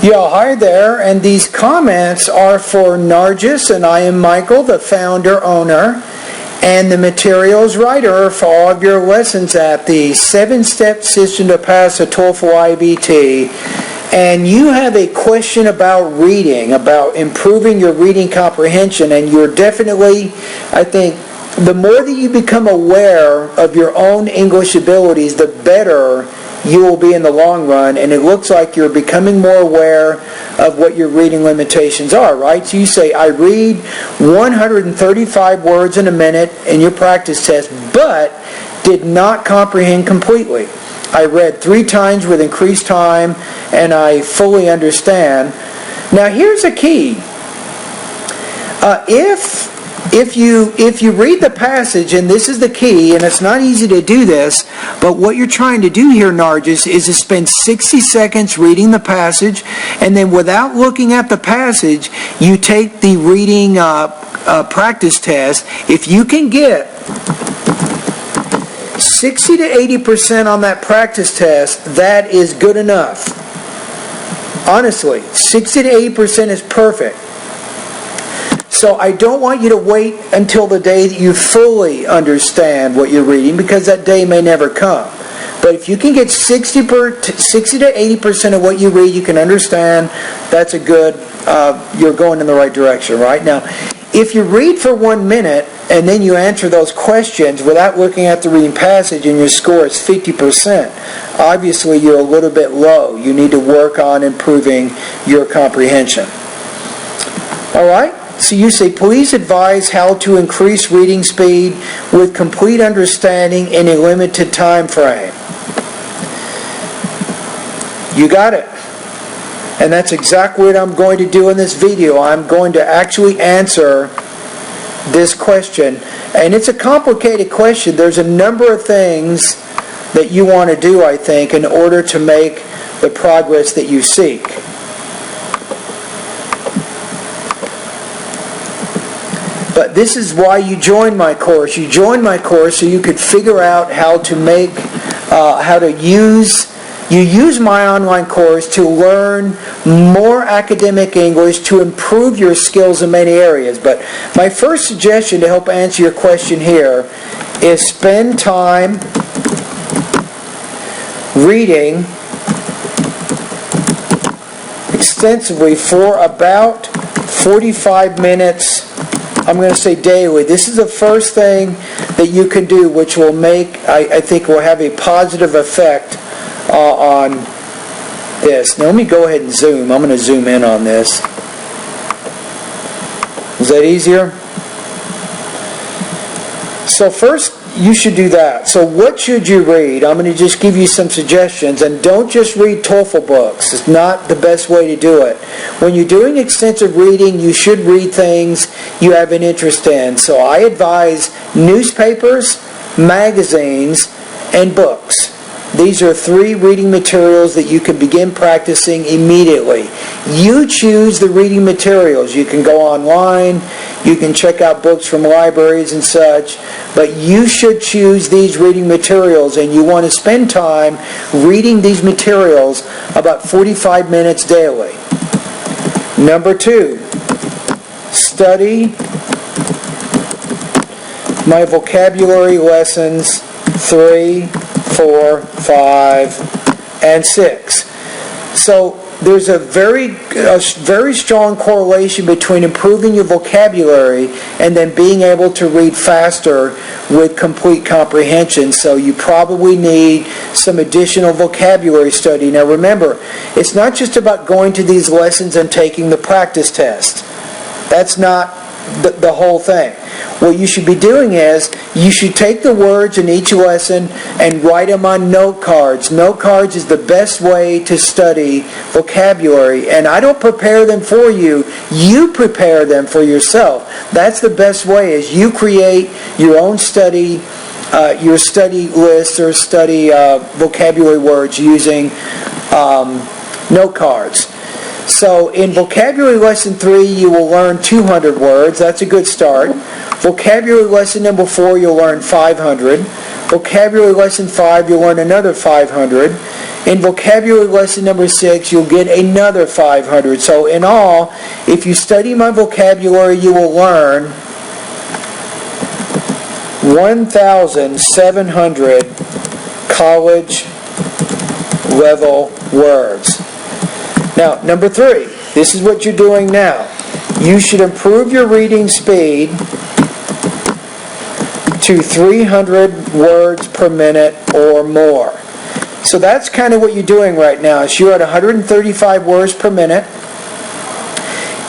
Yeah, hi there, and these comments are for Nargis, and I am Michael, the founder, owner, and the materials writer for all of your lessons at the 7-Step System to Pass a TOEFL IBT. And you have a question about reading, about improving your reading comprehension, and you're definitely, I think, the more that you become aware of your own English abilities, the better you will be in the long run, and it looks like you're becoming more aware of what your reading limitations are, right? So you say, I read 135 words in a minute in your practice test, but did not comprehend completely. I read 3 times with increased time, and I fully understand. Now here's a key. If you read the passage, and this is the key, and it's not easy to do this, but what you're trying to do here, Nargis, is to spend 60 seconds reading the passage, and then without looking at the passage, you take the reading practice test. If you can get 60 to 80% on that practice test, that is good enough. Honestly, 60 to 80% is perfect. So I don't want you to wait until the day that you fully understand what you're reading, because that day may never come. But if you can get 60 to 80% of what you read you can understand, that's a good, you're going in the right direction, right? Now, if you read for 1 minute and then you answer those questions without looking at the reading passage and your score is 50%, obviously you're a little bit low. You need to work on improving your comprehension. All right? So you say, please advise how to increase reading speed with complete understanding in a limited time frame. You got it. And that's exactly what I'm going to do in this video. I'm going to actually answer this question. And it's a complicated question. There's a number of things that you want to do, I think, in order to make the progress that you seek. But this is why you joined my course. You joined my course so you could figure out how to use my online course to learn more academic English, to improve your skills in many areas. But my first suggestion to help answer your question here is spend time reading extensively for about 45 minutes. I'm going to say daily. This is the first thing that you can do, which will make, I think, will have a positive effect on this. Now let me go ahead and zoom. I'm going to zoom in on this. Is that easier? So first, you should do that. So what should you read? I'm going to just give you some suggestions, and don't just read TOEFL books. It's not the best way to do it. When you're doing extensive reading, you should read things you have an interest in. So I advise newspapers, magazines, and books. These are 3 reading materials that you can begin practicing immediately. You choose the reading materials. You can go online, you can check out books from libraries and such, but you should choose these reading materials, and you want to spend time reading these materials about 45 minutes daily. Number 2, study my vocabulary lessons 3, 4, 5, and 6. So there's a very strong correlation between improving your vocabulary and then being able to read faster with complete comprehension. So you probably need some additional vocabulary study. Now remember, it's not just about going to these lessons and taking the practice test. That's not the whole thing. What you should be doing is, you should take the words in each lesson and write them on note cards. Note cards is the best way to study vocabulary, and I don't prepare them for you. You prepare them for yourself. That's the best way, is you create your own study, your study list or study vocabulary words using note cards. So in vocabulary lesson 3, you will learn 200 words. That's a good start. Vocabulary lesson number 4, you'll learn 500. Vocabulary lesson 5, you'll learn another 500. In vocabulary lesson number 6, you'll get another 500. So in all, if you study my vocabulary, you will learn 1,700 college level words. Now, number 3, this is what you're doing now. You should improve your reading speed to 300 words per minute or more. So that's kind of what you're doing right now. So you're at 135 words per minute.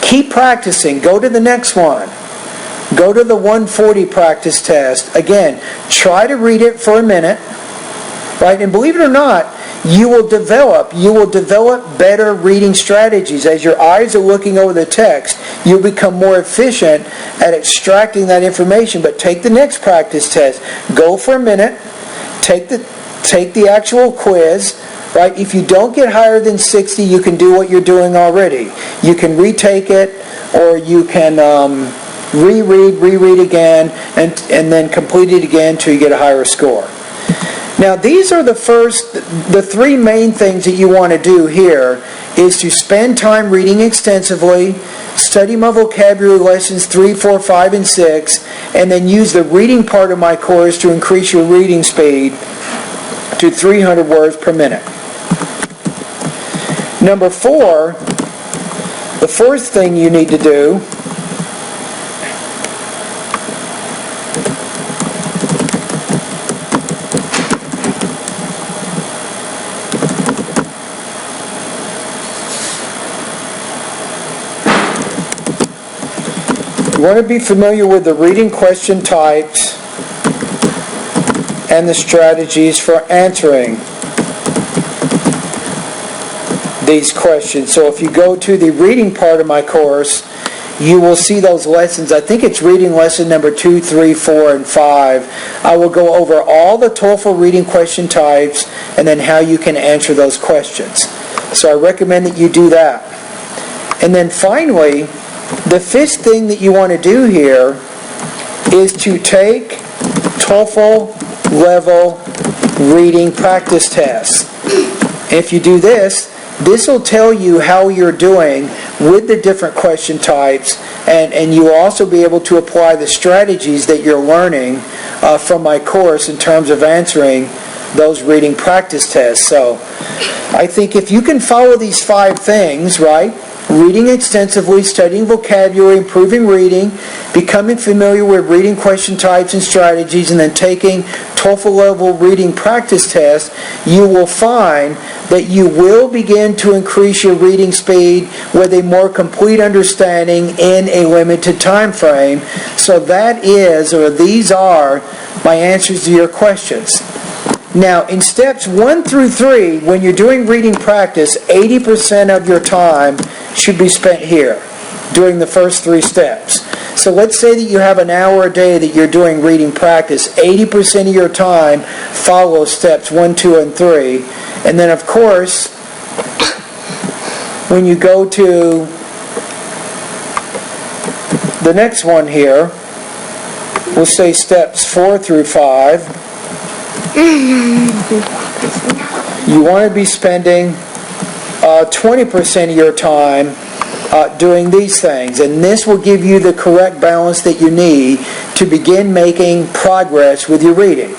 Keep practicing. Go to the next one. Go to the 140 practice test. Again, try to read it for a minute. Right? And believe it or not, you will develop better reading strategies. As your eyes are looking over the text, you'll become more efficient at extracting that information. But take the next practice test. Go for a minute. Take the actual quiz. Right? If you don't get higher than 60, you can do what you're doing already. You can retake it, or you can reread again, and then complete it again until you get a higher score. Now, these are the 3 main things that you want to do here, is to spend time reading extensively, study my vocabulary lessons 3, 4, 5, and 6, and then use the reading part of my course to increase your reading speed to 300 words per minute. Number 4, the first thing you need to do you want to be familiar with the reading question types and the strategies for answering these questions. So if you go to the reading part of my course, you will see those lessons. I think it's reading lesson number 2, 3, 4, and 5. I will go over all the Toefl reading question types and then how you can answer those questions. So I recommend that you do that. And then finally, the 5th thing that you want to do here is to take Toefl level reading practice tests. And if you do this will tell you how you're doing with the different question types, and you will also be able to apply the strategies that you're learning from my course in terms of answering those reading practice tests. So I think if you can follow these 5 things, right? Reading extensively, studying vocabulary, improving reading, becoming familiar with reading question types and strategies, and then taking Toefl level reading practice tests, you will find that you will begin to increase your reading speed with a more complete understanding in a limited time frame. So these are my answers to your questions. Now, in steps 1 through 3, when you're doing reading practice, 80% of your time should be spent here, doing the first 3 steps. So let's say that you have an hour a day that you're doing reading practice. 80% of your time follows steps 1, 2, and 3. And then, of course, when you go to the next one here, we'll say steps 4 through 5. You want to be spending 20% of your time doing these things. And this will give you the correct balance that you need to begin making progress with your reading.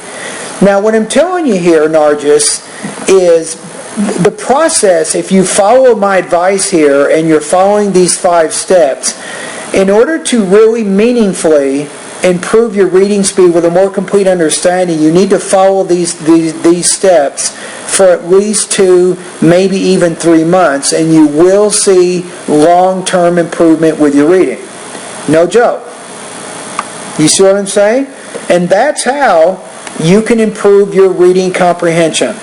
Now, what I'm telling you here, Nargis, is the process, if you follow my advice here and you're following these 5 steps, in order to really meaningfully improve your reading speed with a more complete understanding, you need to follow these steps for at least 2, maybe even 3 months, and you will see long-term improvement with your reading. No joke. You see what I'm saying? And that's how you can improve your reading comprehension.